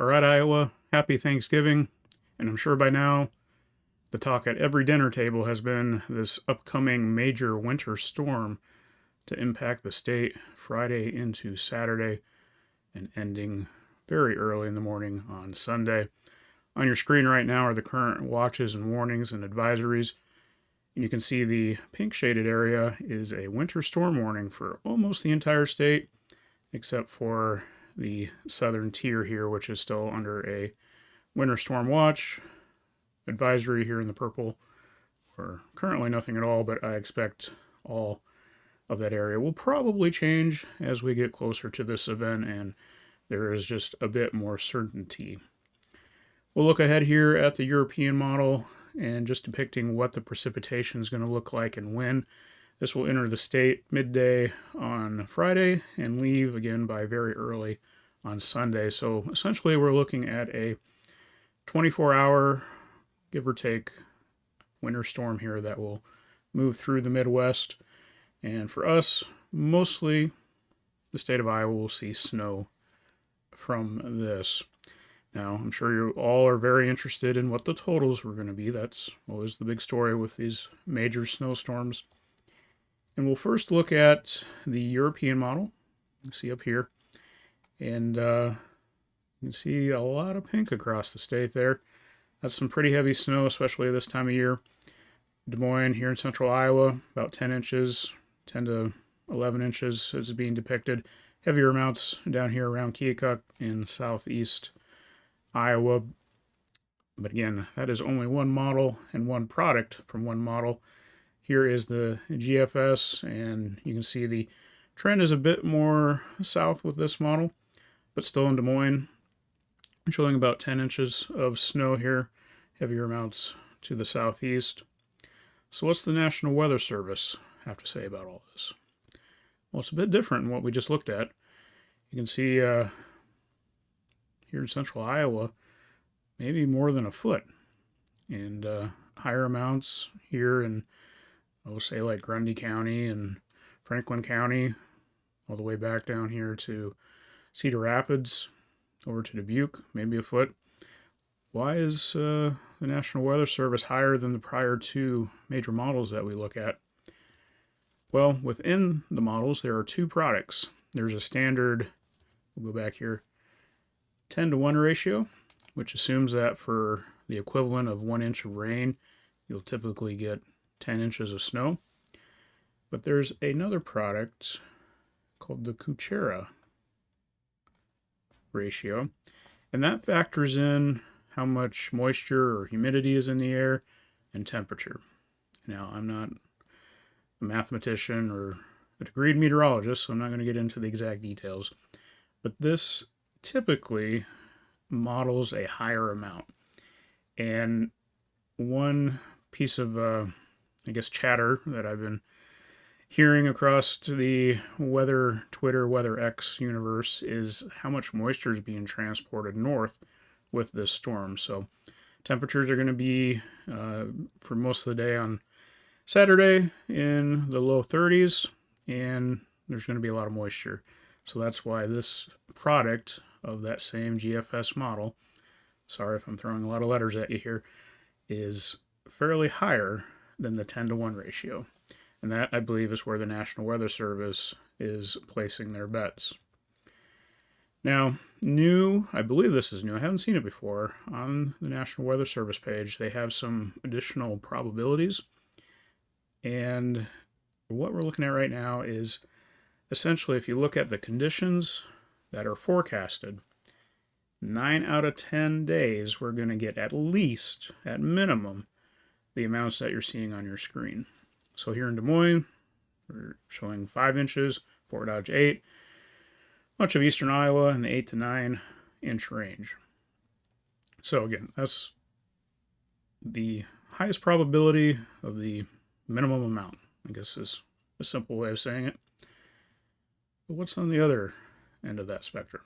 All right, Iowa, happy Thanksgiving. And I'm sure by now the talk at every dinner table has been this upcoming major winter storm to impact the state Friday into Saturday and ending very early in the morning on Sunday. On your screen right now are the current watches and warnings and advisories. And you can see the pink shaded area is a winter storm warning for almost the entire state, except for the southern tier here, which is still under a winter storm watch. Advisory here in the purple, or currently nothing at all, but I expect all of that area will probably change as we get closer to this event and there is just a bit more certainty. We'll look ahead here at the European model and just depicting what the precipitation is going to look like and when. This will enter the state midday on Friday and leave again by very early on Sunday. So essentially we're looking at a 24-hour, give or take, winter storm here that will move through the Midwest. And for us, mostly the state of Iowa will see snow from this. Now, I'm sure you all are very interested in what the totals were going to be. That's always the big story with these major snowstorms. And we'll first look at the European model. You see up here. And you can see a lot of pink across the state there. That's some pretty heavy snow, especially this time of year. Des Moines here in central Iowa, about 10 inches, 10 to 11 inches is being depicted. Heavier amounts down here around Keokuk in southeast Iowa. But again, that is only one model and one product from one model. Here is the GFS, and you can see the trend is a bit more south with this model, but still in Des Moines, showing about 10 inches of snow here, heavier amounts to the southeast. So what's the National Weather Service have to say about all this? Well, it's a bit different than what we just looked at. You can see here in central Iowa, maybe more than a foot, and higher amounts here in, I will say, like Grundy County and Franklin County, all the way back down here to Cedar Rapids, over to Dubuque, maybe a foot. Why is the National Weather Service higher than the prior two major models that we look at? Well, within the models, there are two products. There's a standard, we'll go back here, 10 to 1 ratio, which assumes that for the equivalent of 1 inch of rain, you'll typically get 10 inches of snow. But there's another product called the Kuchera ratio, and that factors in how much moisture or humidity is in the air and temperature. Now, I'm not a mathematician or a degreed meteorologist, so I'm not going to get into the exact details, but this typically models a higher amount. And one piece of, I guess, chatter that I've been hearing across to the weather Twitter, weather X universe is how much moisture is being transported north with this storm. So temperatures are going to be, for most of the day on Saturday, in the low 30s, and there's going to be a lot of moisture. So that's why this product of that same GFS model, sorry if I'm throwing a lot of letters at you here, is fairly higher than the 10 to 1 ratio. And that, I believe, is where the National Weather Service is placing their bets. Now, new, I believe this is new, I haven't seen it before, on the National Weather Service page, they have some additional probabilities. And what we're looking at right now is essentially, if you look at the conditions that are forecasted, 9 out of 10 days we're going to get at least, at minimum, the amounts that you're seeing on your screen. So here in Des Moines, we're showing 5 inches, Fort Dodge 8, much of eastern Iowa in the 8 to 9 inch range. So again, that's the highest probability of the minimum amount, I guess is a simple way of saying it. But what's on the other end of that spectrum?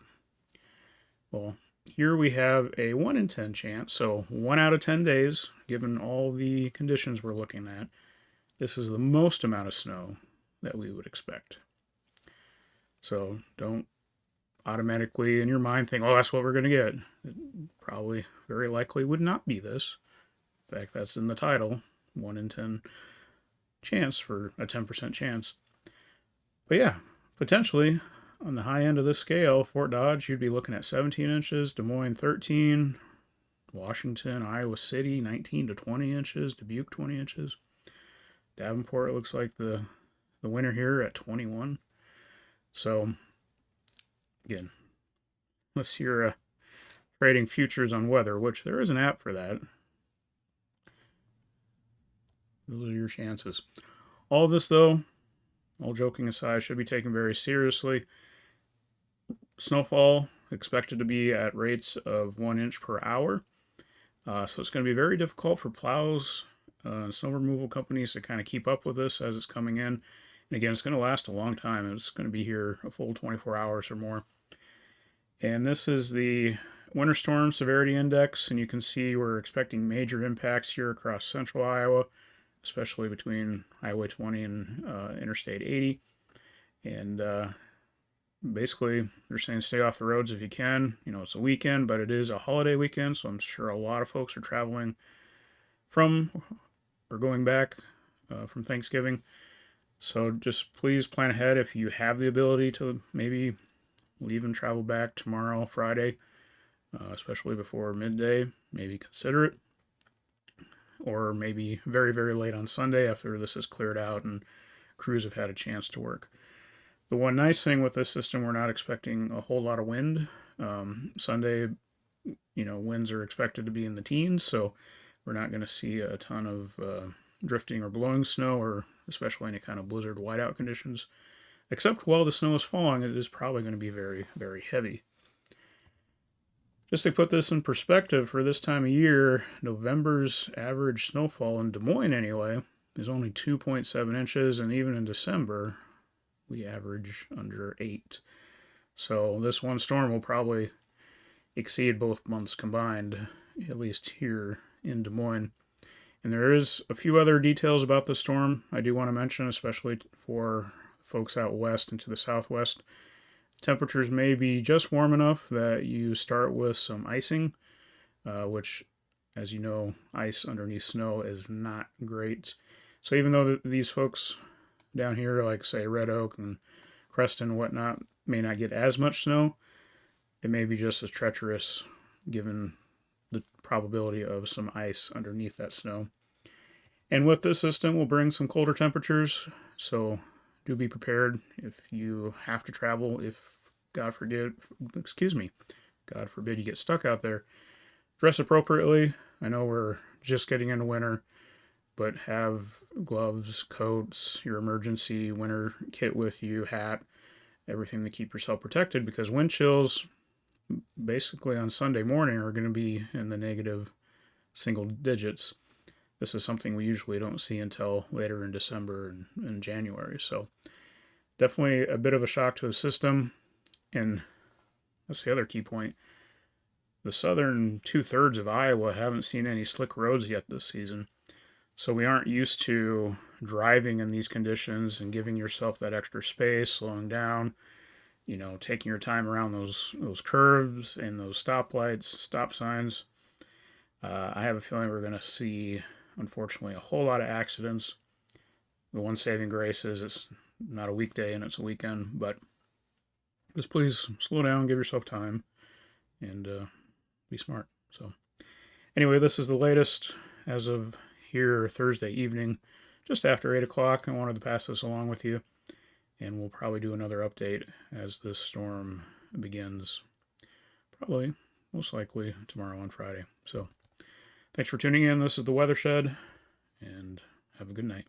Well, here we have a 1 in 10 chance, so 1 out of 10 days, given all the conditions we're looking at, this is the most amount of snow that we would expect. So don't automatically in your mind think, oh, that's what we're going to get. It probably very likely would not be this. In fact, that's in the title, 1 in 10 chance for a 10% chance. But yeah, potentially on the high end of this scale, Fort Dodge, you'd be looking at 17 inches, Des Moines 13, Washington, Iowa City 19 to 20 inches, Dubuque 20 inches. Davenport looks like the winner here at 21. So again, unless you're trading futures on weather, which there is an app for that, those are your chances. All of this, though, all joking aside, should be taken very seriously. Snowfall expected to be at rates of 1 inch per hour. So it's going to be very difficult for plows, snow removal companies to kind of keep up with this as it's coming in. And again, it's going to last a long time. It's going to be here a full 24 hours or more. And this is the Winter Storm Severity Index, and you can see we're expecting major impacts here across central Iowa, especially between Highway 20 and Interstate 80. And basically, they're saying stay off the roads if you can. You know, it's a weekend, but it is a holiday weekend, so I'm sure a lot of folks are traveling from or going back from Thanksgiving. So just please plan ahead if you have the ability to maybe leave and travel back tomorrow, Friday, especially before midday. Maybe consider it. Or maybe very, very late on Sunday after this is cleared out and crews have had a chance to work. The one nice thing with this system, we're not expecting a whole lot of wind. Sunday, winds are expected to be in the teens, so we're not going to see a ton of drifting or blowing snow, or especially any kind of blizzard whiteout conditions. Except while the snow is falling, it is probably going to be very, very heavy. Just to put this in perspective, for this time of year, November's average snowfall in Des Moines anyway is only 2.7 inches, and even in December, we average under 8. So this one storm will probably exceed both months combined, at least here in Des Moines. And there is a few other details about the storm I do want to mention, especially for folks out west and to the southwest. Temperatures may be just warm enough that you start with some icing, which, as you know, ice underneath snow is not great. So even though these folks down here, like say Red Oak and Creston and whatnot, may not get as much snow, it may be just as treacherous given the probability of some ice underneath that snow. And with this system, we'll bring some colder temperatures, so do be prepared if you have to travel. If God forbid you get stuck out there, dress appropriately. I know we're just getting into winter, but have gloves, coats, your emergency winter kit with you, hat, everything to keep yourself protected, because wind chills basically on Sunday morning are going to be in the negative single digits. This is something we usually don't see until later in December and January. So definitely a bit of a shock to the system. And that's the other key point. The southern 2/3 of Iowa haven't seen any slick roads yet this season. So we aren't used to driving in these conditions and giving yourself that extra space, slowing down, taking your time around those curves and those stoplights, stop signs. I have a feeling we're going to see, unfortunately, a whole lot of accidents. The one saving grace is it's not a weekday and it's a weekend, but just please slow down, give yourself time, and be smart. So anyway, this is the latest as of here Thursday evening, just after 8 o'clock. I wanted to pass this along with you, and we'll probably do another update as this storm begins, probably, most likely, tomorrow on Friday. So thanks for tuning in. This is the Weathershed, and have a good night.